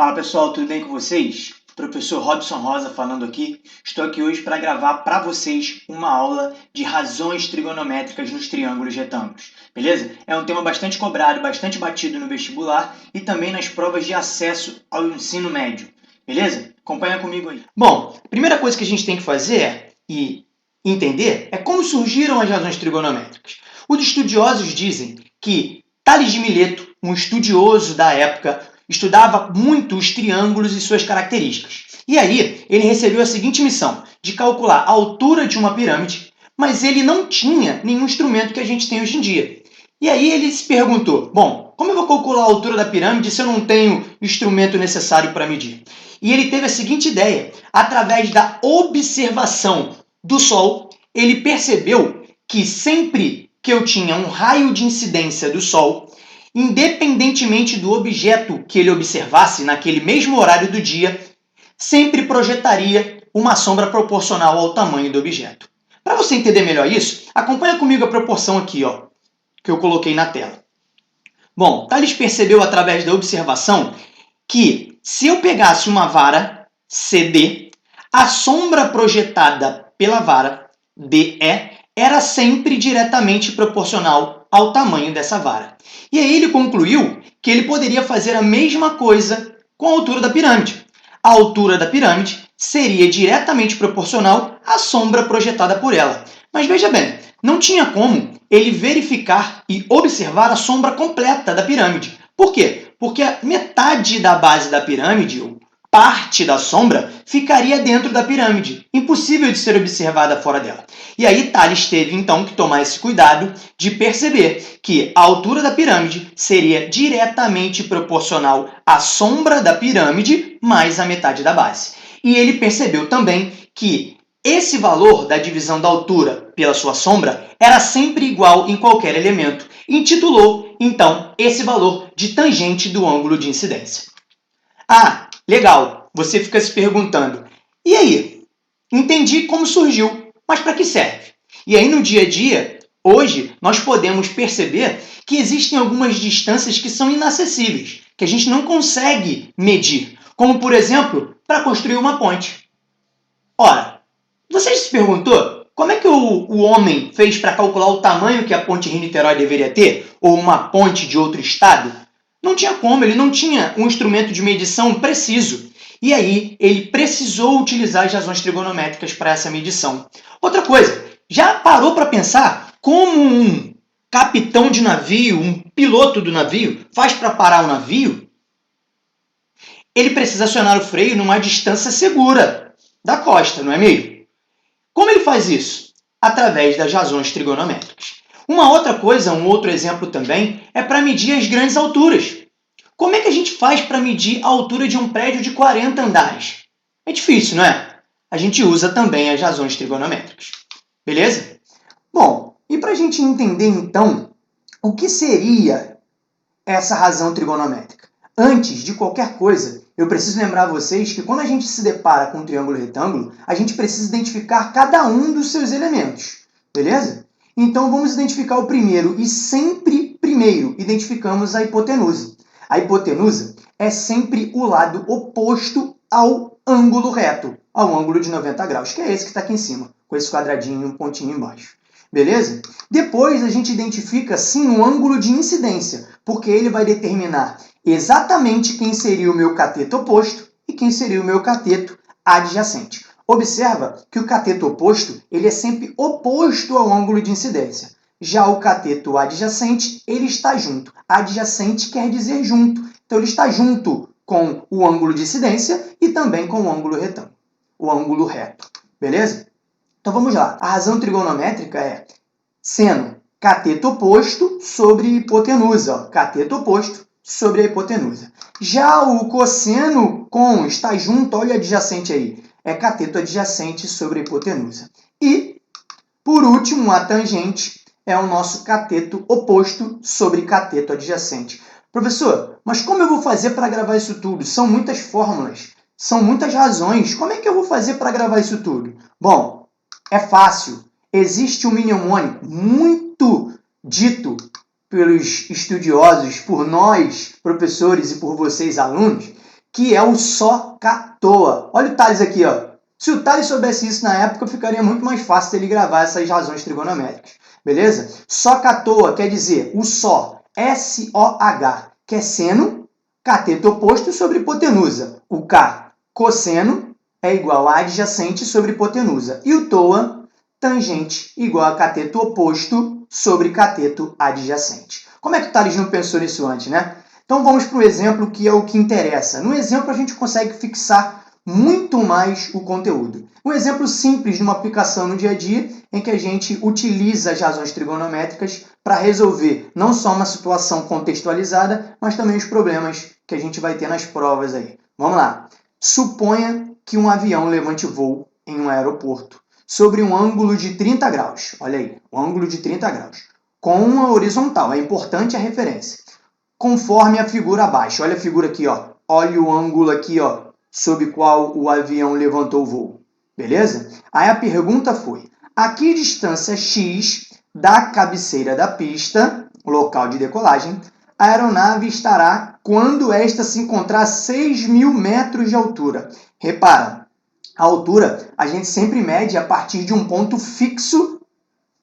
Fala pessoal, tudo bem com vocês? Professor Robson Rosa falando aqui. Estou aqui hoje para gravar para vocês uma aula de razões trigonométricas nos triângulos retângulos, beleza? É um tema bastante cobrado, bastante batido no vestibular e também nas provas de acesso ao ensino médio, beleza? Acompanha comigo aí. Bom, a primeira coisa que a gente tem que fazer e entender é como surgiram as razões trigonométricas. Os estudiosos dizem que Tales de Mileto, um estudioso da época, estudava muito os triângulos e suas características. E aí, ele recebeu a seguinte missão, de calcular a altura de uma pirâmide, mas ele não tinha nenhum instrumento que a gente tem hoje em dia. E aí ele se perguntou, bom, como eu vou calcular a altura da pirâmide se eu não tenho o instrumento necessário para medir? E ele teve a seguinte ideia, através da observação do Sol, ele percebeu que sempre que eu tinha um raio de incidência do Sol, independentemente do objeto que ele observasse naquele mesmo horário do dia, sempre projetaria uma sombra proporcional ao tamanho do objeto. Para você entender melhor isso, acompanha comigo a proporção aqui, ó, que eu coloquei na tela. Bom, Tales percebeu através da observação que se eu pegasse uma vara CD, a sombra projetada pela vara DE era sempre diretamente proporcional ao tamanho dessa vara. E aí ele concluiu que ele poderia fazer a mesma coisa com a altura da pirâmide. A altura da pirâmide seria diretamente proporcional à sombra projetada por ela. Mas veja bem, não tinha como ele verificar e observar a sombra completa da pirâmide. Por quê? Porque a metade da base da pirâmide, ou parte da sombra, ficaria dentro da pirâmide, impossível de ser observada fora dela. E aí Tales teve então que tomar esse cuidado de perceber que a altura da pirâmide seria diretamente proporcional à sombra da pirâmide mais a metade da base. E ele percebeu também que esse valor da divisão da altura pela sua sombra era sempre igual em qualquer elemento. Intitulou, então, esse valor de tangente do ângulo de incidência. Ah, legal! Você fica se perguntando, e aí? Entendi como surgiu, mas para que serve? E aí, no dia a dia, hoje, nós podemos perceber que existem algumas distâncias que são inacessíveis, que a gente não consegue medir, como, por exemplo, para construir uma ponte. Ora, você se perguntou como é que o homem fez para calcular o tamanho que a ponte Rio-Niterói deveria ter, ou uma ponte de outro estado? Não tinha como, ele não tinha um instrumento de medição preciso. E aí, ele precisou utilizar as razões trigonométricas para essa medição. Outra coisa, já parou para pensar como um capitão de navio, um piloto do navio, faz para parar o navio? Ele precisa acionar o freio numa distância segura da costa, não é mesmo? Como ele faz isso? Através das razões trigonométricas. Uma outra coisa, um outro exemplo também, é para medir as grandes alturas. Como é que a gente faz para medir a altura de um prédio de 40 andares? É difícil, não é? A gente usa também as razões trigonométricas. Beleza? Bom, e para a gente entender, então, o que seria essa razão trigonométrica? Antes de qualquer coisa, eu preciso lembrar a vocês que quando a gente se depara com um triângulo retângulo, a gente precisa identificar cada um dos seus elementos. Beleza? Então, vamos identificar o primeiro e sempre primeiro identificamos a hipotenusa. A hipotenusa é sempre o lado oposto ao ângulo reto, ao ângulo de 90 graus, que é esse que está aqui em cima, com esse quadradinho e um pontinho embaixo. Beleza? Depois a gente identifica, sim, o ângulo de incidência, porque ele vai determinar exatamente quem seria o meu cateto oposto e quem seria o meu cateto adjacente. Observa que o cateto oposto ele é sempre oposto ao ângulo de incidência. Já o cateto adjacente, ele está junto. Adjacente quer dizer junto. Então, ele está junto com o ângulo de incidência e também com o ângulo retângulo, o ângulo reto. Beleza? Então, vamos lá. A razão trigonométrica é seno cateto oposto sobre hipotenusa. Ó. Cateto oposto sobre a hipotenusa. Já o cosseno com está junto, olha o adjacente aí. É cateto adjacente sobre a hipotenusa. E, por último, a tangente é o nosso cateto oposto sobre cateto adjacente. Professor, mas como eu vou fazer para gravar isso tudo? São muitas fórmulas, são muitas razões. Como é que eu vou fazer para gravar isso tudo? Bom, é fácil. Existe um mnemônico muito dito pelos estudiosos, por nós, professores, e por vocês, alunos, que é o SOHCAHTOA. Olha o Tales aqui, ó. Se o Tales soubesse isso na época, ficaria muito mais fácil ele gravar essas razões trigonométricas. Beleza? SOHCAHTOA quer dizer o SO, S-O-H, que é seno, cateto oposto sobre hipotenusa. O K, cosseno, é igual a adjacente sobre hipotenusa. E o TOA, tangente, igual a cateto oposto sobre cateto adjacente. Como é que o Tales não pensou nisso antes, né? Então vamos para o exemplo, que é o que interessa. No exemplo a gente consegue fixar muito mais o conteúdo. Um exemplo simples de uma aplicação no dia a dia em que a gente utiliza as razões trigonométricas para resolver não só uma situação contextualizada, mas também os problemas que a gente vai ter nas provas aí. Vamos lá. Suponha que um avião levante voo em um aeroporto sobre um ângulo de 30 graus. Olha aí, um ângulo de 30 graus. Com uma horizontal, é importante a referência. Conforme a figura abaixo. Olha a figura aqui, ó. Olha o ângulo aqui, ó, sob qual o avião levantou o voo. Beleza? Aí a pergunta foi: a que distância x da cabeceira da pista, local de decolagem, a aeronave estará quando esta se encontrar a 6.000 metros de altura? Repara, a altura a gente sempre mede a partir de um ponto fixo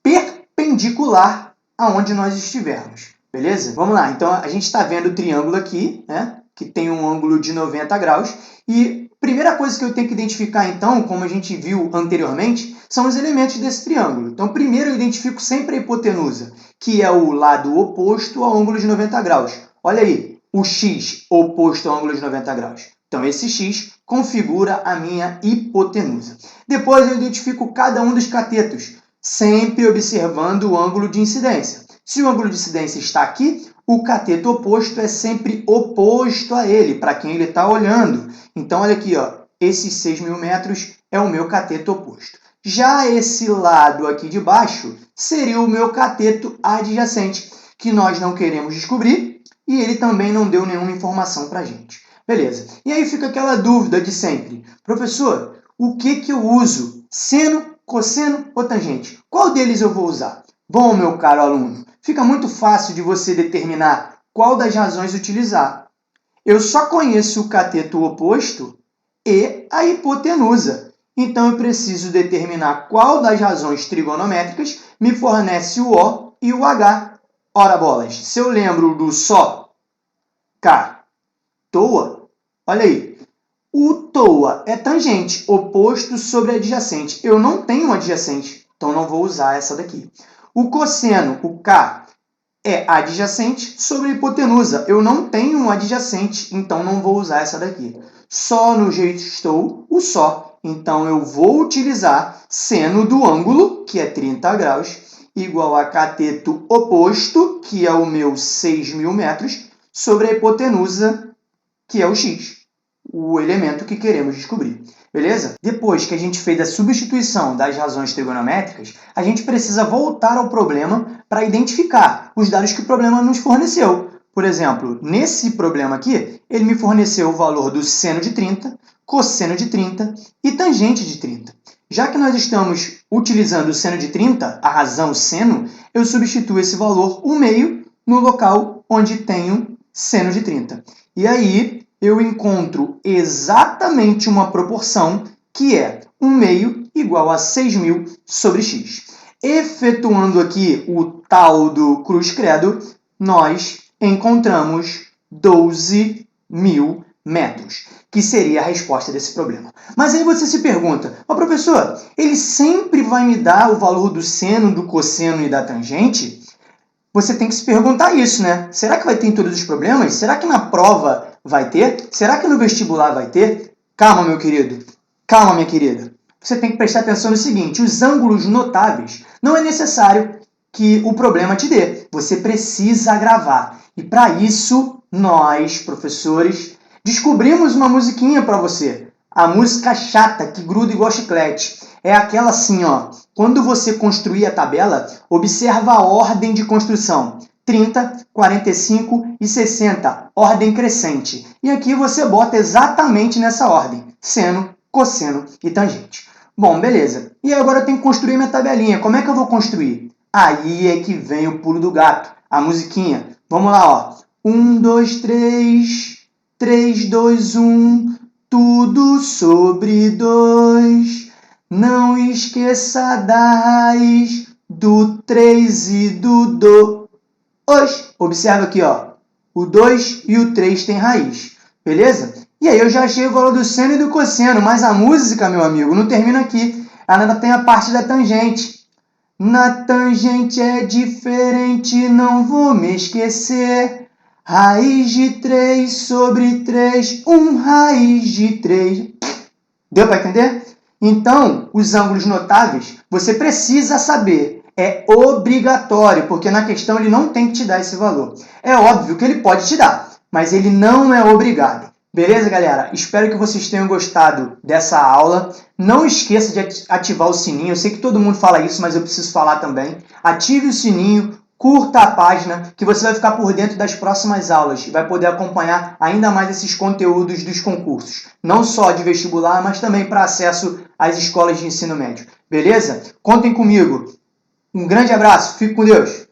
perpendicular aonde nós estivermos. Beleza? Vamos lá. Então, a gente está vendo o triângulo aqui, né? Que tem um ângulo de 90 graus. E a primeira coisa que eu tenho que identificar, então, como a gente viu anteriormente, são os elementos desse triângulo. Então, primeiro eu identifico sempre a hipotenusa, que é o lado oposto ao ângulo de 90 graus. Olha aí, o x oposto ao ângulo de 90 graus. Então, esse x configura a minha hipotenusa. Depois eu identifico cada um dos catetos, sempre observando o ângulo de incidência. Se o ângulo de incidência está aqui, o cateto oposto é sempre oposto a ele, para quem ele está olhando. Então, olha aqui, ó, esses 6.000 metros é o meu cateto oposto. Já esse lado aqui de baixo seria o meu cateto adjacente, que nós não queremos descobrir, e ele também não deu nenhuma informação para a gente. Beleza. E aí fica aquela dúvida de sempre. Professor, o que eu uso? Seno, cosseno ou tangente? Qual deles eu vou usar? Bom, meu caro aluno, fica muito fácil de você determinar qual das razões utilizar. Eu só conheço o cateto oposto e a hipotenusa. Então, eu preciso determinar qual das razões trigonométricas me fornece o O e o H. Ora, bolas, se eu lembro do só, K, TOA, olha aí. O TOA é tangente, oposto sobre adjacente. Eu não tenho um adjacente, então não vou usar essa daqui. O cosseno, o K, é adjacente sobre a hipotenusa. Eu não tenho um adjacente, então não vou usar essa daqui. Só no jeito estou, o só. Então, eu vou utilizar seno do ângulo, que é 30 graus, igual a cateto oposto, que é o meu 6.000 metros, sobre a hipotenusa, que é o x, o elemento que queremos descobrir. Beleza? Depois que a gente fez a substituição das razões trigonométricas, a gente precisa voltar ao problema para identificar os dados que o problema nos forneceu. Por exemplo, nesse problema aqui, ele me forneceu o valor do seno de 30, cosseno de 30 e tangente de 30. Já que nós estamos utilizando o seno de 30, a razão seno, eu substituo esse valor 1/2 no local onde tenho seno de 30. E aí, eu encontro exatamente uma proporção que é 1/2 igual a 6.000 sobre x. Efetuando aqui o tal do cruz credo, nós encontramos 12.000 metros, que seria a resposta desse problema. Mas aí você se pergunta, mas professor, ele sempre vai me dar o valor do seno, do cosseno e da tangente? Você tem que se perguntar isso, né? Será que vai ter em todos os problemas? Será que na prova vai ter? Será que no vestibular vai ter? Calma, meu querido. Calma, minha querida. Você tem que prestar atenção no seguinte, os ângulos notáveis não é necessário que o problema te dê. Você precisa gravar. E para isso, nós, professores, descobrimos uma musiquinha para você. A música chata, que gruda igual chiclete. É aquela assim, ó. Quando você construir a tabela, observa a ordem de construção. 30, 45 e 60, ordem crescente. E aqui você bota exatamente nessa ordem, seno, cosseno e tangente. Bom, beleza. E agora eu tenho que construir minha tabelinha. Como é que eu vou construir? Aí é que vem o pulo do gato, a musiquinha. Vamos lá, ó. 1, 2, 3, 3, 2, 1, tudo sobre 2. Não esqueça da raiz do 3 e do 2. Observa aqui, ó. O 2 e o 3 têm raiz, beleza? E aí eu já achei o valor do seno e do cosseno, mas a música, meu amigo, não termina aqui. Ela ainda tem a parte da tangente. Na tangente é diferente, não vou me esquecer. Raiz de 3 sobre 3, 1 raiz de 3. Deu para entender? Então, os ângulos notáveis, você precisa saber. É obrigatório, porque na questão ele não tem que te dar esse valor. É óbvio que ele pode te dar, mas ele não é obrigado. Beleza, galera? Espero que vocês tenham gostado dessa aula. Não esqueça de ativar o sininho. Eu sei que todo mundo fala isso, mas eu preciso falar também. Ative o sininho, curta a página, que você vai ficar por dentro das próximas aulas e vai poder acompanhar ainda mais esses conteúdos dos concursos. Não só de vestibular, mas também para acesso às escolas de ensino médio. Beleza? Contem comigo. Um grande abraço. Fique com Deus.